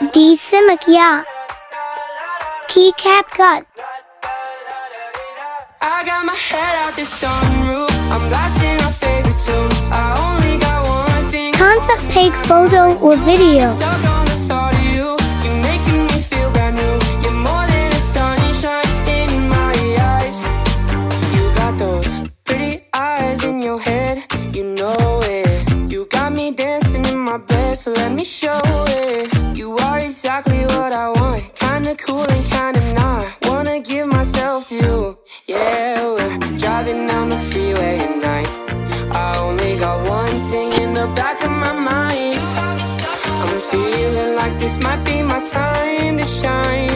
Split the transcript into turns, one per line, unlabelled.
D. Simakya. P. CapCut.
I got my head out the sunroof. I'm blasting our favorite tunes. I only got one thing.
Contact Peg photo or video.
Stuck on the thought of you. You're making me feel brand new. You're more than a sunshine in my eyes. You got those pretty eyes in your head. You know it. You got me dancing in my bed, so let me show it. You are exactly what I want. Kinda cool and kinda not. Wanna give myself to you. Yeah, we're driving down the freeway at night. I only got one thing in the back of my mind. I'm feeling like this might be my time to shine.